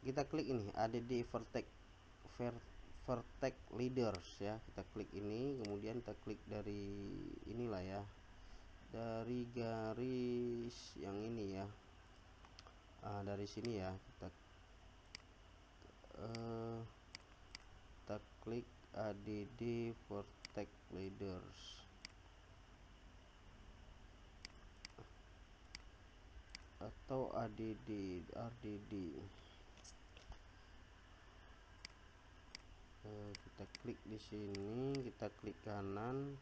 kita klik ini ada di vertex leaders ya, kita klik ini, kemudian kita klik dari inilah ya, dari garis yang ini ya, dari sini ya, kita klik add vertex leaders atau RDD. Kita klik di sini, kita klik kanan,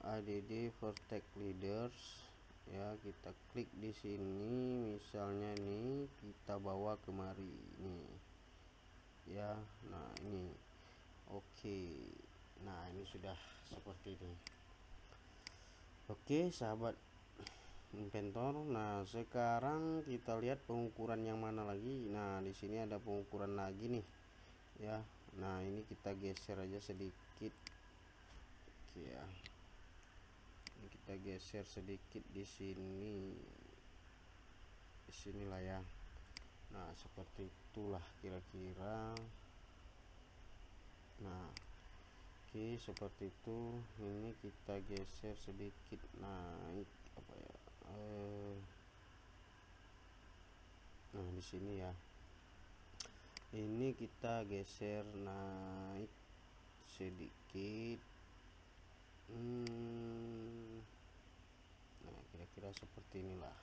add vertex leaders ya, kita klik di sini, misalnya nih kita bawa kemari nih ya. Nah ini oke. Nah ini sudah seperti ini. Oke sahabat inventor, nah sekarang kita lihat pengukuran yang mana lagi. Nah di sini ada pengukuran lagi nih ya. Nah ini kita geser aja sedikit. Oke ya, ini kita geser sedikit di sinilah ya. Nah seperti itulah kira-kira. Nah oke seperti itu. Ini kita geser sedikit naik apa ya, nah di sini ya, ini kita geser naik sedikit. Nah kira-kira seperti inilah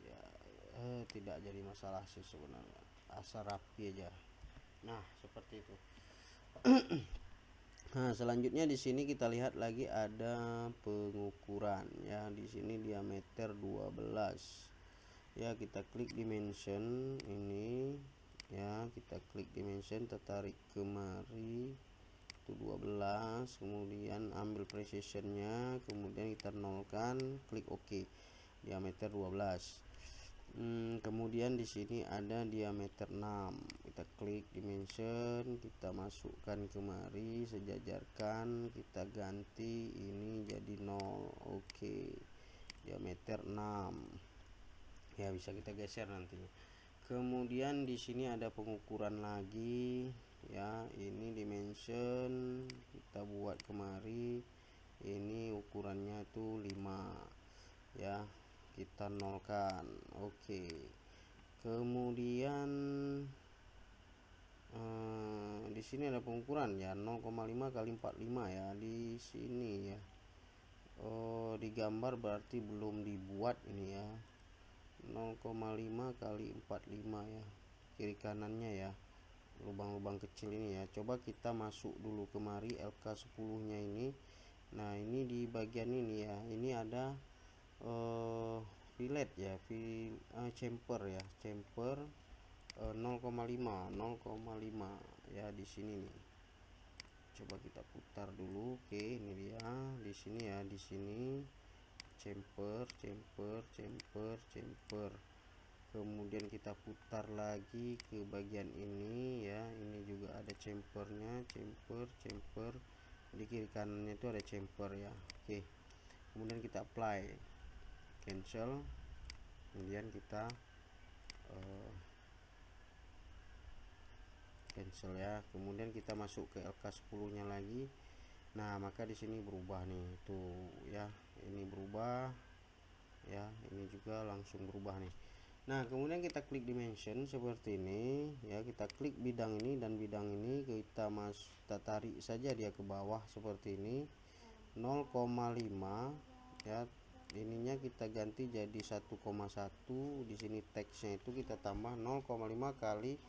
ya. Tidak jadi masalah sih sebenarnya, asal rapi aja. Nah seperti itu. Nah selanjutnya di sini kita lihat lagi ada pengukuran ya. Di sini diameter 12 ya, kita klik dimension ini ya, kita klik dimension, tertarik kemari itu 12, kemudian ambil precisionnya, kemudian kita nolkan, klik OK, diameter 12. Kemudian di sini ada diameter 6, kita klik dimension, kita masukkan kemari, sejajarkan, kita ganti ini jadi 0. Oke, diameter 6 ya, bisa kita geser nantinya. Kemudian di sini ada pengukuran lagi ya, ini dimension kita buat kemari, ini ukurannya tuh 5 ya, kita nolkan. Oke, kemudian di sini ada pengukuran ya, 0,5 kali 45 ya di sini ya. Di gambar berarti belum dibuat ini ya, 0,5 kali 45 ya, kiri kanannya ya, lubang-lubang kecil ini ya. Coba kita masuk dulu kemari LK10 nya ini. Nah ini di bagian ini ya, ini ada fillet ya, chamfer ya, chamfer 0,5 ya di sini nih. Coba kita putar dulu. Oke, ini dia di sini ya, di sini chamfer. Kemudian kita putar lagi ke bagian ini ya, ini juga ada chamfernya, chamfer di kiri kanannya itu ada chamfer ya. Oke, kemudian kita apply, cancel, kemudian kita cancel ya, kemudian kita masuk ke LK10 nya lagi. Nah maka di sini berubah nih tuh ya, ini berubah ya, ini juga langsung berubah nih. Nah kemudian kita klik dimension seperti ini ya, kita klik bidang ini dan bidang ini kita tarik saja dia ke bawah seperti ini, 0,5 ya, ininya kita ganti jadi 1,1. Di sini teksnya itu kita tambah 0,5 kali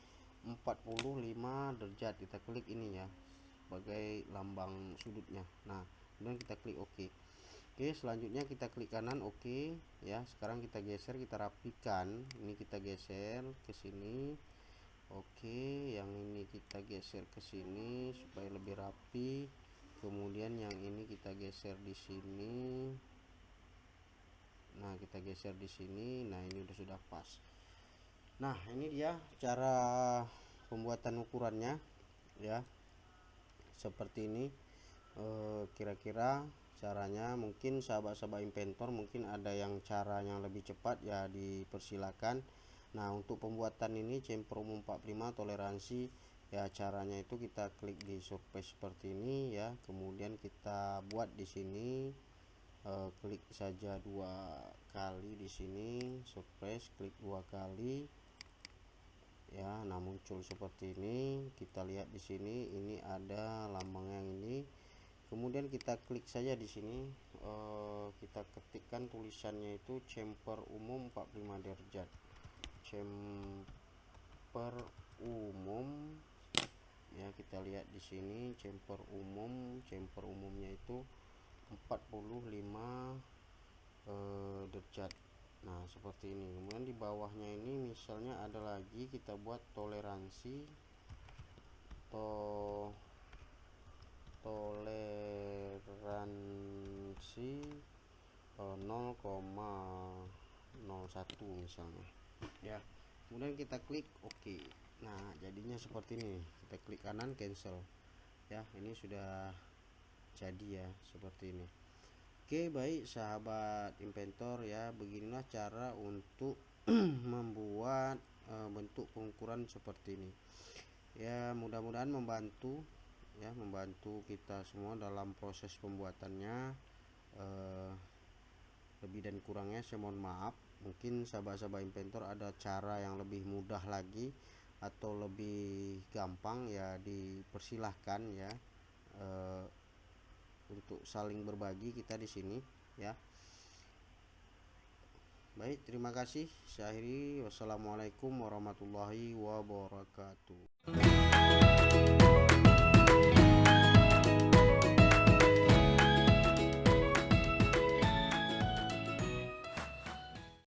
45 derajat, kita klik ini ya sebagai lambang sudutnya. Nah kemudian kita klik OK. Oke, selanjutnya kita klik kanan OK ya. Sekarang kita geser, kita rapikan, ini kita geser ke sini. Oke, yang ini kita geser ke sini supaya lebih rapi. Kemudian yang ini kita geser di sini. Nah kita geser di sini. Nah ini sudah pas. Nah ini dia cara pembuatan ukurannya ya, seperti ini. Kira-kira caranya. Mungkin sahabat-sahabat inventor mungkin ada yang cara yang lebih cepat, ya dipersilakan. Nah, untuk pembuatan ini chamfer umum 45 toleransi, ya caranya itu kita klik di surface seperti ini ya, kemudian kita buat di sini, klik saja 2 kali di sini surface, klik 2 kali ya. Nah, muncul seperti ini. Kita lihat di sini, ini ada lambangnya ini. Kemudian kita klik saja di sini, kita ketikkan tulisannya itu chamfer umum 45 derajat, chamfer umum ya. Kita lihat di sini chamfer umumnya itu 45 derajat. Nah, seperti ini. Kemudian di bawahnya ini misalnya ada lagi, kita buat toleransi toleransi 0,01 misalnya ya. Kemudian kita klik OK. Nah, jadinya seperti ini. Kita klik kanan cancel ya. Ini sudah jadi ya, seperti ini. Oke, baik sahabat inventor ya, beginilah cara untuk membuat bentuk pengukuran seperti ini ya. Mudah-mudahan membantu ya, membantu kita semua dalam proses pembuatannya. Lebih dan kurangnya saya mohon maaf. Mungkin sahabat-sahabat inventor ada cara yang lebih mudah lagi atau lebih gampang, ya dipersilahkan ya, untuk saling berbagi kita di sini ya. Baik, terima kasih. Saya akhiri. Wassalamualaikum warahmatullahi wabarakatuh.